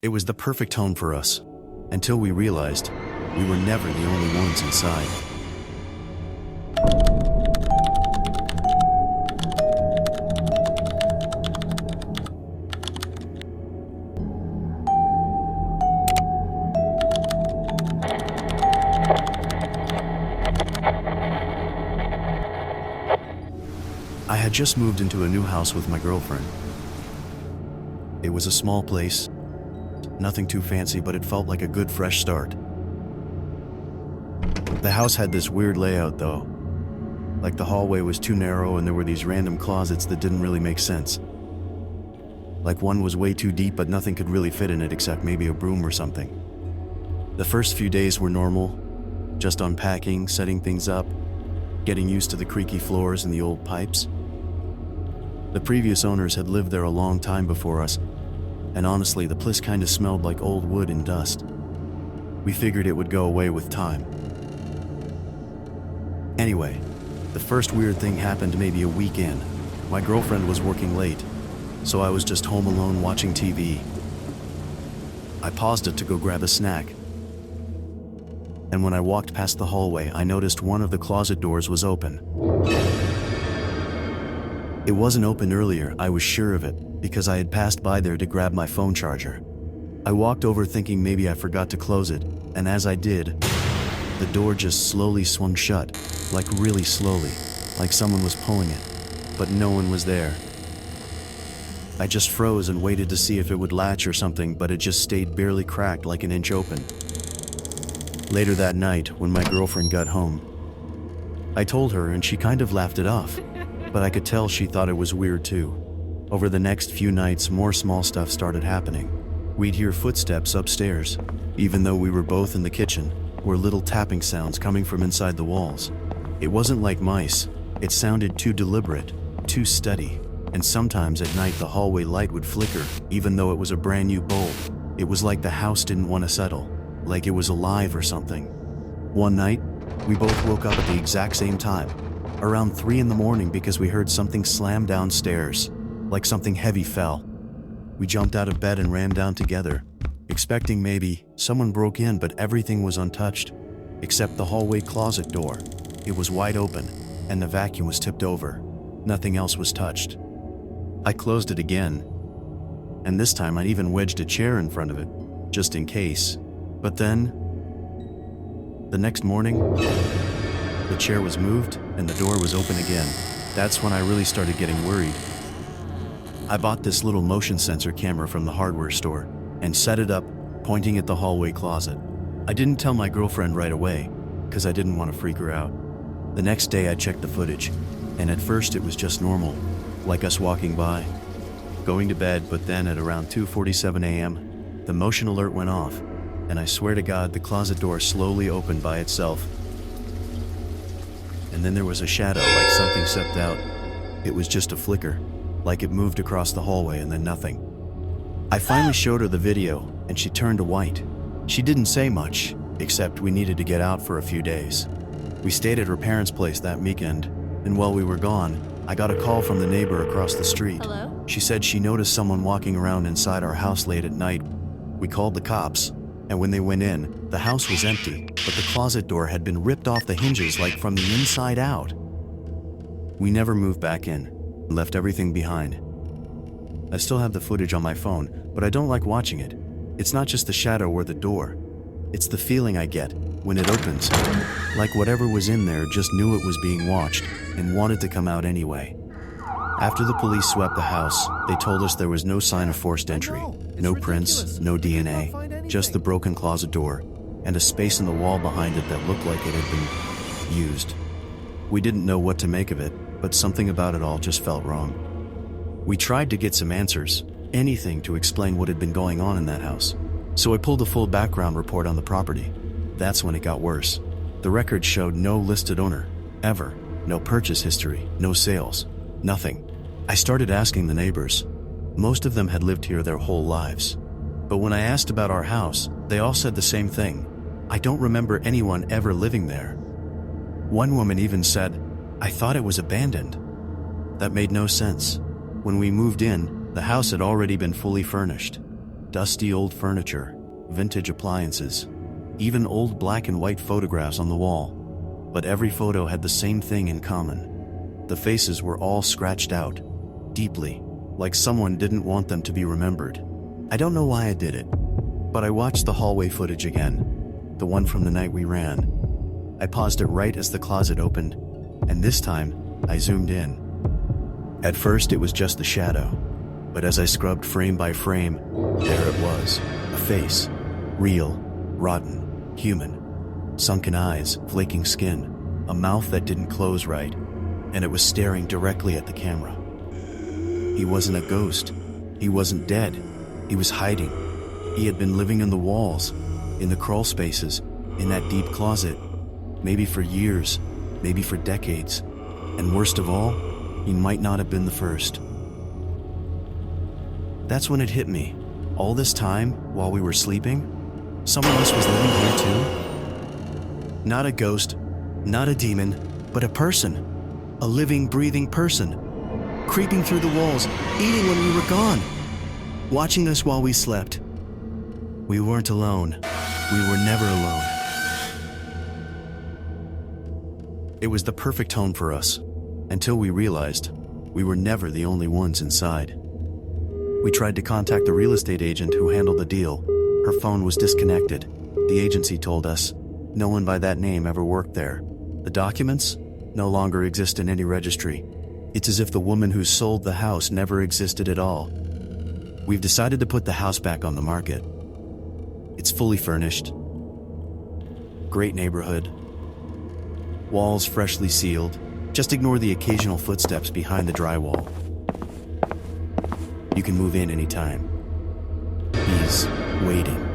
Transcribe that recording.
It was the perfect home for us, until we realized we were never the only ones inside. I had just moved into a new house with my girlfriend. It was a small place, nothing too fancy, but it felt like a good fresh start. The house had this weird layout though. Like the hallway was too narrow and there were these random closets that didn't really make sense. Like one was way too deep but nothing could really fit in it except maybe a broom or something. The first few days were normal, just unpacking, setting things up, getting used to the creaky floors and the old pipes. The previous owners had lived there a long time before us, and honestly, the place kinda smelled like old wood and dust. We figured it would go away with time. Anyway, the first weird thing happened maybe a week in. My girlfriend was working late, so I was just home alone watching TV. I paused it to go grab a snack. And when I walked past the hallway, I noticed one of the closet doors was open. It wasn't open earlier, I was sure of it, because I had passed by there to grab my phone charger. I walked over thinking maybe I forgot to close it, and as I did, the door just slowly swung shut, like really slowly, like someone was pulling it, but no one was there. I just froze and waited to see if it would latch or something, but it just stayed barely cracked, like an inch open. Later that night, when my girlfriend got home, I told her and she kind of laughed it off, but I could tell she thought it was weird too. Over the next few nights, more small stuff started happening. We'd hear footsteps upstairs, even though we were both in the kitchen, or little tapping sounds coming from inside the walls. It wasn't like mice. It sounded too deliberate, too steady, and sometimes at night the hallway light would flicker, even though it was a brand new bulb. It was like the house didn't want to settle, like it was alive or something. One night, we both woke up at the exact same time, around 3 in the morning, because we heard something slam downstairs, like something heavy fell. We jumped out of bed and ran down together, expecting maybe someone broke in, but everything was untouched, except the hallway closet door. It was wide open, and the vacuum was tipped over. Nothing else was touched. I closed it again, and this time I'd even wedged a chair in front of it, just in case. But then, the next morning, the chair was moved and the door was open again. That's when I really started getting worried. I bought this little motion sensor camera from the hardware store and set it up, pointing at the hallway closet. I didn't tell my girlfriend right away, because I didn't want to freak her out. The next day I checked the footage, and at first it was just normal, like us walking by, going to bed, but then at around 2:47 a.m., the motion alert went off, and I swear to God, the closet door slowly opened by itself. And then there was a shadow, like something stepped out. It was just a flicker, like it moved across the hallway and then nothing. I finally showed her the video, and she turned white. She didn't say much, except we needed to get out for a few days. We stayed at her parents' place that weekend, and while we were gone, I got a call from the neighbor across the street. Hello? She said she noticed someone walking around inside our house late at night. We called the cops, and when they went in, the house was empty, but the closet door had been ripped off the hinges, like from the inside out. We never moved back in, left everything behind. I still have the footage on my phone, but I don't like watching it. It's not just the shadow or the door. It's the feeling I get when it opens, like whatever was in there just knew it was being watched and wanted to come out anyway. After the police swept the house, they told us there was no sign of forced entry, no prints, no DNA, just the broken closet door and a space in the wall behind it that looked like it had been used. We didn't know what to make of it, but something about it all just felt wrong. We tried to get some answers, anything to explain what had been going on in that house. So I pulled a full background report on the property. That's when it got worse. The record showed no listed owner, ever. No purchase history, no sales, nothing. I started asking the neighbors. Most of them had lived here their whole lives. But when I asked about our house, they all said the same thing. I don't remember anyone ever living there. One woman even said, "I thought it was abandoned." That made no sense. When we moved in, the house had already been fully furnished. Dusty old furniture, vintage appliances, even old black and white photographs on the wall. But every photo had the same thing in common. The faces were all scratched out, deeply, like someone didn't want them to be remembered. I don't know why I did it, but I watched the hallway footage again, the one from the night we ran. I paused it right as the closet opened, and this time, I zoomed in. At first, it was just a shadow, but as I scrubbed frame by frame, there it was, a face, real, rotten, human. Sunken eyes, flaking skin, a mouth that didn't close right, and it was staring directly at the camera. He wasn't a ghost. He wasn't dead. He was hiding. He had been living in the walls, in the crawl spaces, in that deep closet, maybe for years, maybe for decades. And worst of all, he might not have been the first. That's when it hit me. All this time, while we were sleeping, someone else was living here too? Not a ghost, not a demon, but a person. A living, breathing person. Creeping through the walls, eating when we were gone. Watching us while we slept. We weren't alone. We were never alone. It was the perfect home for us, until we realized we were never the only ones inside. We tried to contact the real estate agent who handled the deal. Her phone was disconnected. The agency told us no one by that name ever worked there. The documents no longer exist in any registry. It's as if the woman who sold the house never existed at all. We've decided to put the house back on the market. It's fully furnished. Great neighborhood. Walls freshly sealed. Just ignore the occasional footsteps behind the drywall. You can move in anytime. He's waiting.